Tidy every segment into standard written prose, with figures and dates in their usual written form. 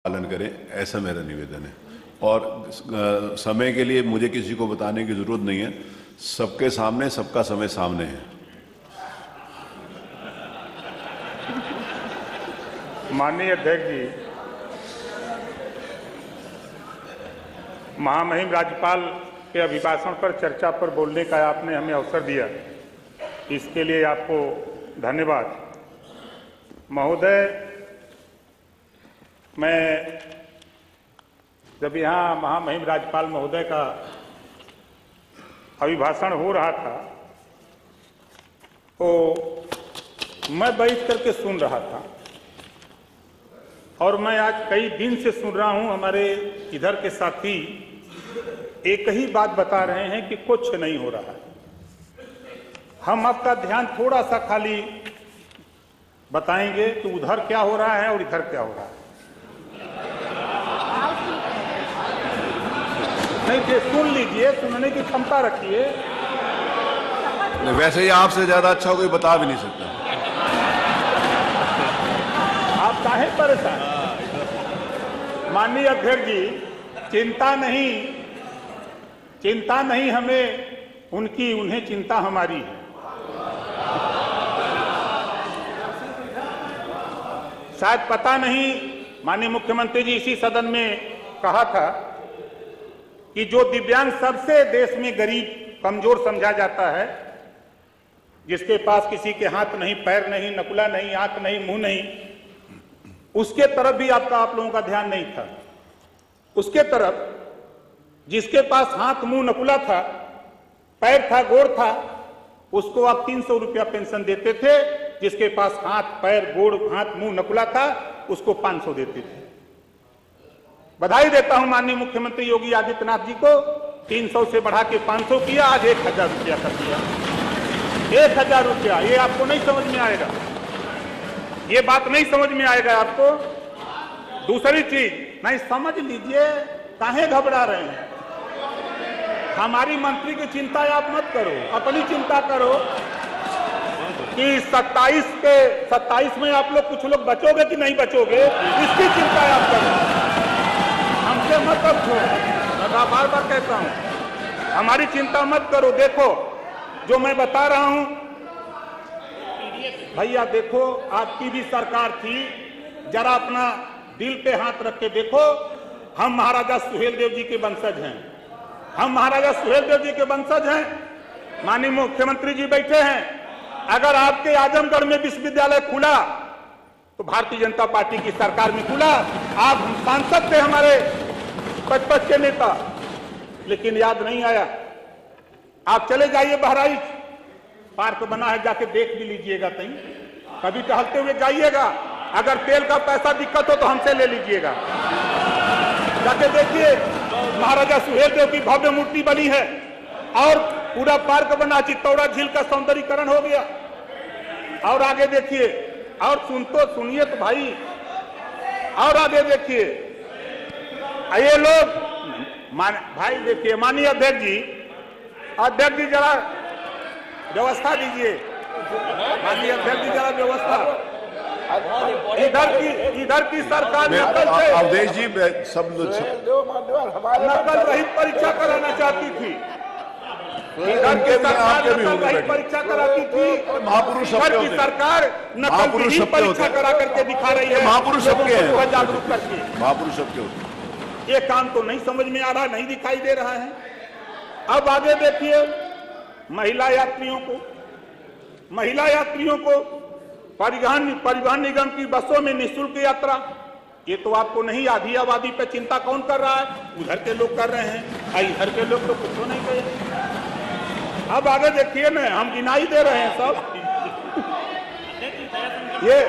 पालन करें, ऐसा मेरा निवेदन है। और समय के लिए मुझे किसी को बताने की जरूरत नहीं है, सबके सामने सबका समय सामने है। माननीय अध्यक्ष जी, महामहिम राज्यपाल के अभिभाषण पर चर्चा पर बोलने का आपने हमें अवसर दिया, इसके लिए आपको धन्यवाद। महोदय, मैं जब यहाँ महामहिम राज्यपाल महोदय का अभिभाषण हो रहा था तो मैं बैठ करके सुन रहा था, और मैं आज कई दिन से सुन रहा हूं। हमारे इधर के साथी एक ही बात बता रहे हैं कि कुछ नहीं हो रहा है। हम आपका ध्यान थोड़ा सा खाली बताएंगे कि उधर क्या हो रहा है और इधर क्या हो रहा है। नहीं, सुन लीजिए, सुनने की क्षमता रखिए। वैसे ही आपसे ज्यादा अच्छा कोई बता भी नहीं सकता। आप काहे परेशान? माननीय अध्यक्ष जी, चिंता नहीं हमें उनकी, उन्हें चिंता हमारी है। शायद पता नहीं, माननीय मुख्यमंत्री जी इसी सदन में कहा था कि जो दिव्यांग सबसे देश में गरीब कमजोर समझा जाता है, जिसके पास किसी के हाथ नहीं, पैर नहीं, नकुला नहीं, आंख नहीं, मुंह नहीं, उसके तरफ भी आप लोगों का ध्यान नहीं था। उसके तरफ जिसके पास हाथ मुंह नकुला था, पैर था, गोड़ था, उसको आप 300 रुपया पेंशन देते थे। जिसके पास हाथ, पैर, गोड़, हाथ, मुंह नकुला था, उसको 500 देते थे। बधाई देता हूं माननीय मुख्यमंत्री योगी आदित्यनाथ जी को, 300 से बढ़ा के 500 किया, आज 1000 रुपया कर दिया। 1000 रुपया, ये आपको नहीं समझ में आएगा, ये बात नहीं समझ में आएगा आपको। दूसरी चीज नहीं समझ लीजिए, काहे घबरा रहे हैं? हमारी मंत्री की चिंता आप मत करो, अपनी चिंता करो कि 27 में आप लोग कुछ लोग बचोगे कि नहीं बचोगे, इसकी चिंता आप करो, हमसे मत पूछो। मैं बार बार कहता हूं, हमारी चिंता मत करो। देखो जो मैं बता रहा हूं, भैया देखो, आपकी भी सरकार थी, जरा अपना दिल पे हाथ रख के देखो। हम महाराजा सुहेलदेव जी के वंशज हैं, हम महाराजा सुहेलदेव जी के वंशज हैं। माननीय मुख्यमंत्री जी बैठे हैं, अगर आपके आजमगढ़ में विश्वविद्यालय खुला तो भारतीय जनता पार्टी की सरकार में खुला। आप सांसद थे हमारे 55 के नेता, लेकिन याद नहीं आया। आप चले जाइए बहराइच, पार्क बना है, जाके देख भी लीजिएगा, कहीं कभी टहलते हुए जाइएगा। अगर तेल का पैसा दिक्कत हो तो हमसे ले लीजिएगा, जाके देखिए। महाराजा सुहेलदेव की भव्य मूर्ति बनी है और पूरा पार्क बना, चित्तौड़ा झील का सौंदर्यीकरण हो गया। और आगे देखिए, और सुनिए तो भाई, और आगे देखिए। ये लोग भाई देखिए, माननीय अध्यक्ष जी जरा व्यवस्था दीजिए। माननीय अध्यक्ष जी जरा व्यवस्था। इधर की सरकार अवधेश जी सब नकल रहित परीक्षा कराना चाहती थी। इधर की सरकार नकल रहित परीक्षा कराती थी, महापुरुष इधर की सरकार नकल रहित परीक्षा करा करके दिखा रही है। महापुरुष सबके हैं, जागरूक करके। महापुरुष सबके होते। ये काम तो नहीं समझ में आ रहा, नहीं दिखाई दे रहा है। अब आगे देखिए, महिला यात्रियों को परिवहन निगम की बसों में निःशुल्क यात्रा। ये तो आपको नहीं, आधी आबादी पे चिंता कौन कर रहा है? उधर के लोग कर रहे हैं, इधर के लोग तो कुछ नहीं कहे। अब आगे देखिए ना, हम गिनाई दे रहे हैं सब। ये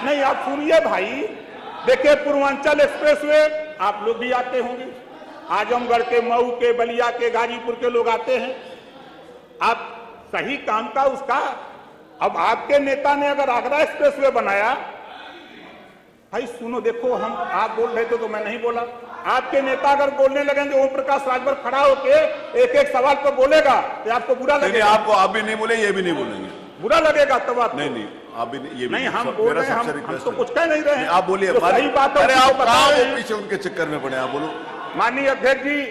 नहीं, आप सुनिए भाई। देखिए, पूर्वांचल एक्सप्रेसवे आप लोग भी आते होंगे, आजमगढ़ के, मऊ के, बलिया के, गाजीपुर के लोग आते हैं। आप सही काम का उसका, अब आपके नेता ने अगर आगरा एक्सप्रेसवे बनाया, भाई सुनो, देखो आप बोल रहे थे तो मैं नहीं बोला। आपके नेता अगर बोलने लगेंगे, ओम प्रकाश राजभर खड़ा होके एक एक सवाल पर बोलेगा तो आपको बुरा लगेगा। आपको आप भी नहीं बोले, ये भी नहीं बोलेंगे, बुरा लगेगा। तब आप नहीं, आप भी ये भी नहीं, हम बोल रहे हैं, हम तो कुछ कह नहीं रहे हैं। आप बोलिए, जो सही बात है अरे उसको आप बता कहाँ रहे वो हैं। पीछे उनके चक्कर में पड़े, आप बोलो। माननीय अध्यक्ष जी,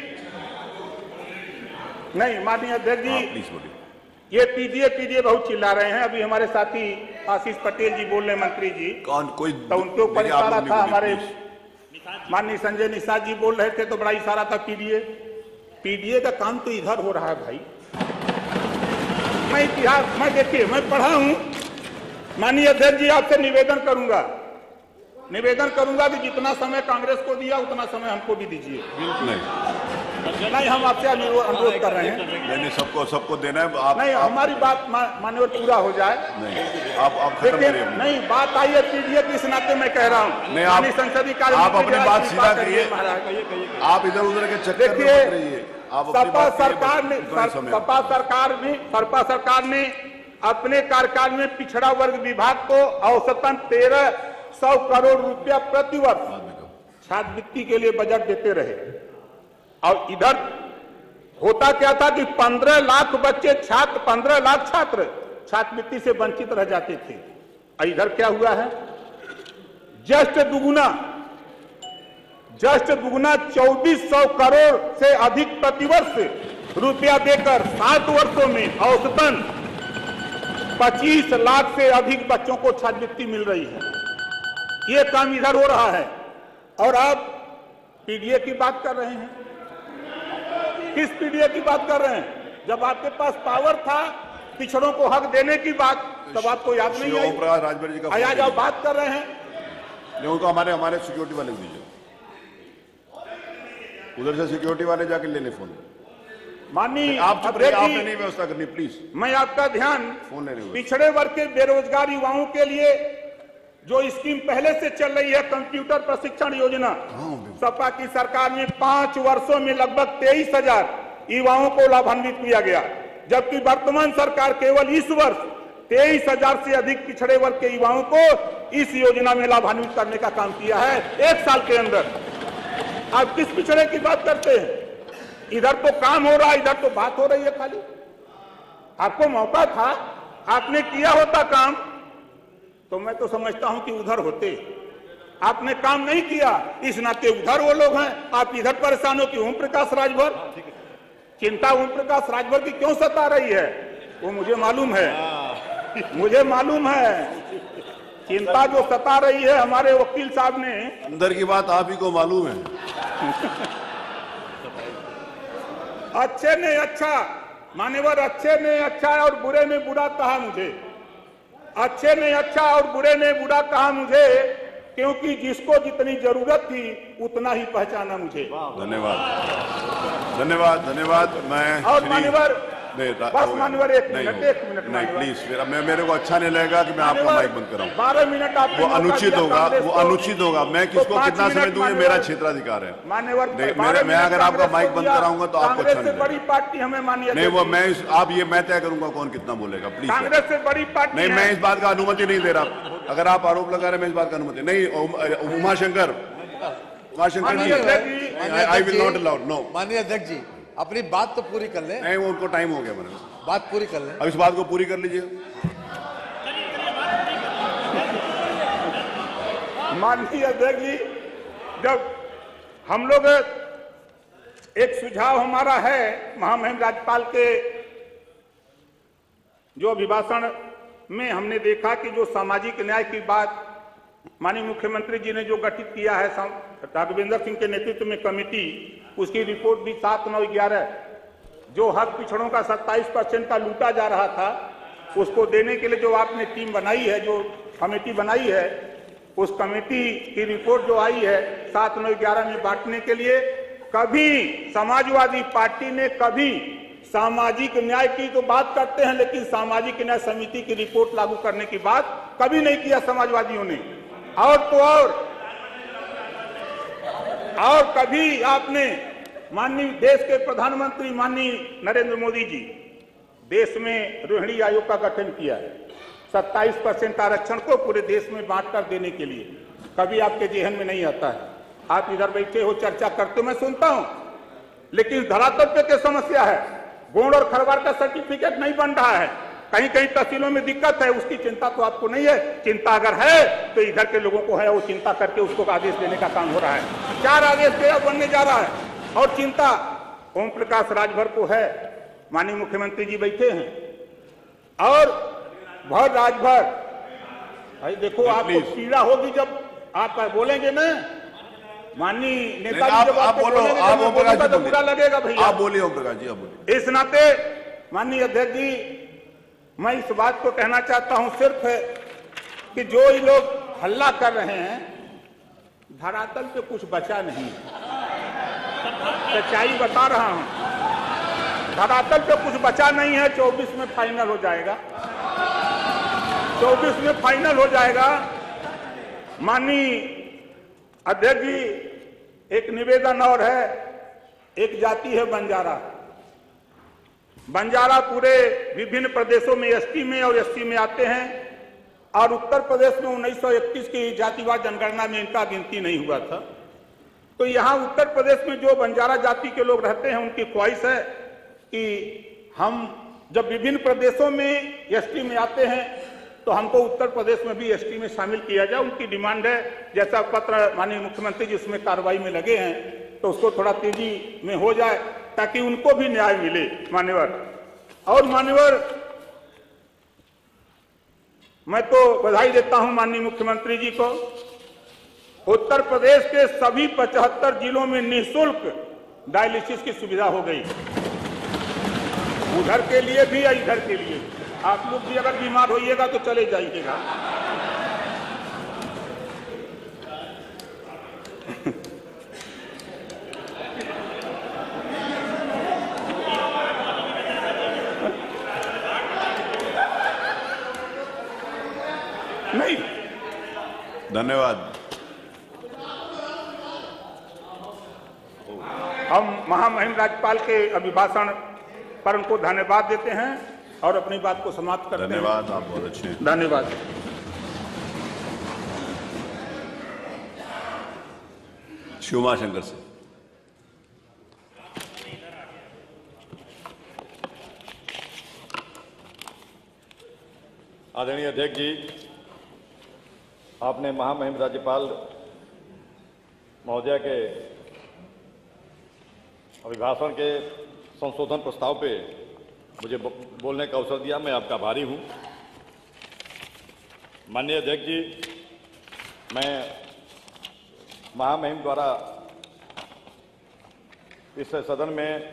नहीं माननीय अध्यक्ष जी, प्लीज बोलिए। ये पीडीए बहुत चिल्ला रहे हैं। अभी हमारे साथी आशीष पटेल जी बोल रहे हैं, मंत्री जी, कौन कोई तो उनके ऊपर मेरी आप इशारा लोग नहीं था। बोलिए, हमारे प्लीज। माननीय संजय निषाद जी बोल रहे थे तो बड़ा इशारा था पीडीए का काम तो इधर हो रहा है भाई। मैं इतिहास में देखिए, मैं पढ़ा हूं। माननीय अध्यक्ष जी, आपसे निवेदन करूंगा कि जितना समय कांग्रेस को दिया उतना समय हमको भी दीजिए। नहीं, हम आपसे अनुरोध कर रहे हैं। नहीं, सबको देना है। आप नहीं, हमारी बात माननीय पूरा हो जाए। नहीं, आप खत्म करिए। नहीं, बात आई है पीडीए की, इस नाते मैं कह रहा हूँ। नहीं, आप संसदीय कार्य आप अपनी बात सीधा करिए। महाराज, आप इधर उधर के चक्कर में मत रहिए। सपा सरकार ने अपने कार्यकाल में पिछड़ा वर्ग विभाग को औसतन 1300 करोड़ रुपया प्रतिवर्ष छात्रवृत्ति के लिए बजट देते रहे। और इधर होता क्या था कि 15 लाख बच्चे 15 लाख छात्र छात्रवृत्ति से वंचित रह जाते थे। और इधर क्या हुआ है? जस्ट दुगुना 2400 करोड़ से अधिक प्रतिवर्ष रुपया देकर 7 वर्षों में औसतन 25 लाख से अधिक बच्चों को छात्रवृत्ति मिल रही है। ये काम इधर हो रहा है और आप पीडीए की बात कर रहे हैं। किस पीडीए की बात कर रहे हैं? जब आपके पास पावर था पिछड़ों को हक देने की बात, तब आपको याद नहीं आई? राजभर जी का आज आप बात कर रहे हैं। उनको हमारे सिक्योरिटी वाले दीजिए, उधर से सिक्योरिटी वाले जाके ले ले फोन। माननीय आपने नहीं व्यवस्था करनी, प्लीज। मैं आपका ध्यान फोन लेने पिछड़े वर्ग के बेरोजगार युवाओं के लिए जो स्कीम पहले से चल रही है, कंप्यूटर प्रशिक्षण योजना, सपा की सरकार में 5 वर्षों में लगभग 23,000 युवाओं को लाभान्वित किया गया, जबकि वर्तमान सरकार केवल इस वर्ष 23,000 से अधिक पिछड़े वर्ग के युवाओं को इस योजना में लाभान्वित करने का काम किया है 1 साल के अंदर। आप किस पिछड़े की बात करते हैं? इधर तो काम हो रहा है, इधर तो बात हो रही है खाली। आपको मौका था, आपने किया होता काम तो मैं तो समझता हूं कि उधर होते। आपने काम नहीं किया, इस नाते उधर वो लोग हैं, आप इधर परेशान हो कि ओम प्रकाश राजभर। चिंता ओम प्रकाश राजभर की क्यों सता रही है वो मुझे मालूम है, मुझे मालूम है। चिंता जो सता रही है हमारे वकील साहब ने, अंदर की बात आप ही को मालूम है। अच्छे ने अच्छा, मान्यवर, अच्छे ने अच्छा और बुरे ने बुरा कहा मुझे। अच्छे ने अच्छा और बुरे ने बुरा कहा मुझे, क्योंकि जिसको जितनी जरूरत थी उतना ही पहचाना मुझे। धन्यवाद धन्यवाद धन्यवाद। मैं और मान्यवर, बस मान्यवर एक मिनट नहीं प्लीज, मेरे को अच्छा नहीं लगेगा कि मैं आपका माइक बंद कराऊं। 12 मिनट आप, वो अनुचित होगा, वो अनुचित होगा। मैं किसको कितना समय दूं, ये मेरा क्षेत्राधिकार है। मान्यवर, मैं अगर आपका माइक बंद कराऊंगा तो आपको अच्छा नहीं बड़ी पार्टी हमें मानिए नहीं। वो मैं तय करूंगा कौन कितना बोलेगा, प्लीज। कांग्रेस से बड़ी पार्टी नहीं, मैं इस बात का अनुमति नहीं दे रहा। अगर आप आरोप लगा रहे, मैं इस बात का अनुमति नहीं। Umashankar ji, I will not allow. No, माननीय अध्यक्ष जी, अपनी बात तो पूरी कर लें। नहीं, वो उनको टाइम हो गया, मैंने बात पूरी कर लें। अब इस बात को पूरी कर लीजिए। माननीय अध्यक्ष जी, जब हम लोग, एक सुझाव हमारा है महामहिम राज्यपाल के जो अभिभाषण में हमने देखा कि जो सामाजिक न्याय की बात माननीय मुख्यमंत्री जी ने जो गठित किया है राघवेंद्र सिंह के नेतृत्व में कमेटी, उसकी रिपोर्ट भी 7/9/11, जो हक पिछड़ों का 27% का लूटा जा रहा था, उसको देने के लिए जो आपने टीम बनाई है, जो कमेटी बनाई है, उस कमेटी की रिपोर्ट जो आई है 7/9/11 में बांटने के लिए, कभी समाजवादी पार्टी ने कभी सामाजिक न्याय की तो बात करते हैं, लेकिन सामाजिक न्याय समिति की रिपोर्ट लागू करने की बात कभी नहीं किया समाजवादियों ने। और तो और कभी आपने, माननीय देश के प्रधानमंत्री माननीय नरेंद्र मोदी जी, देश में रोहिणी आयोग का गठन किया है 27% आरक्षण को पूरे देश में बांट कर देने के लिए। कभी आपके जेहन में नहीं आता है। आप इधर बैठे हो, चर्चा करते हो, मैं सुनता हूं, लेकिन धरातल पे क्या समस्या है? गोंड और खरवार का सर्टिफिकेट नहीं बन रहा है, कहीं कहीं तहसीलों में दिक्कत है, उसकी चिंता तो आपको नहीं है। चिंता अगर है तो इधर के लोगों को है, वो चिंता करके उसको आदेश देने का काम हो रहा है। 4 आदेश बनने जा रहा है और चिंता ओम प्रकाश राजभर को है। माननीय मुख्यमंत्री जी बैठे हैं और भर राजभर, भाई देखो आपको पीड़ा होगी जब आप बोलेंगे ना। माननीय नेता जी जब आप बोलेंगे आप ओम प्रकाश जी तो बुरा लगेगा भैया। आप बोलिए ओम प्रकाश जी, आप बोलिए। इस नाते माननीय अध्यक्ष जी, मैं इस बात को कहना चाहता हूं सिर्फ कि जो ये लोग हल्ला कर रहे हैं, धरातल पे कुछ बचा नहीं। सच्चाई बता रहा हूं, धरातल पे कुछ बचा नहीं है। 24 में फाइनल हो जाएगा, 24 में फाइनल हो जाएगा। माननीय अध्यक्ष जी, एक निवेदन और है। एक जाति है बंजारा। बंजारा पूरे विभिन्न प्रदेशों में एसटी में और एससी में आते हैं और उत्तर प्रदेश में 1931 की जातिवार जनगणना में इनका गिनती नहीं हुआ था। तो यहाँ उत्तर प्रदेश में जो बंजारा जाति के लोग रहते हैं, उनकी ख्वाहिश है कि हम जब विभिन्न प्रदेशों में एसटी में आते हैं तो हमको उत्तर प्रदेश में भी एसटी में शामिल किया जाए। उनकी डिमांड है। जैसा पत्र माननीय मुख्यमंत्री जी उसमें कार्रवाई में लगे हैं, तो उसको थोड़ा तेजी में हो जाए ताकि उनको भी न्याय मिले। मान्यवर और मान्यवर, मैं तो बधाई देता हूं माननीय मुख्यमंत्री जी को। उत्तर प्रदेश के सभी 75 जिलों में निःशुल्क डायलिसिस की सुविधा हो गई, उधर के लिए भी या इधर के लिए। आप लोग भी अगर बीमार होइएगा तो चले जाइएगा। नहीं, धन्यवाद। हम महामहिम राज्यपाल के अभिभाषण पर उनको धन्यवाद देते हैं और अपनी बात को समाप्त करते हैं। धन्यवाद, आप बहुत अच्छे हैं। धन्यवाद। शिवमा शंकर से। आदरणीय अध्यक्ष जी, आपने महामहिम राज्यपाल महोदया के अभिभाषण के संशोधन प्रस्ताव पे मुझे बोलने का अवसर दिया। मैं आपका आभारी हूं। माननीय अध्यक्ष जी, मैं महामहिम द्वारा इस सदन में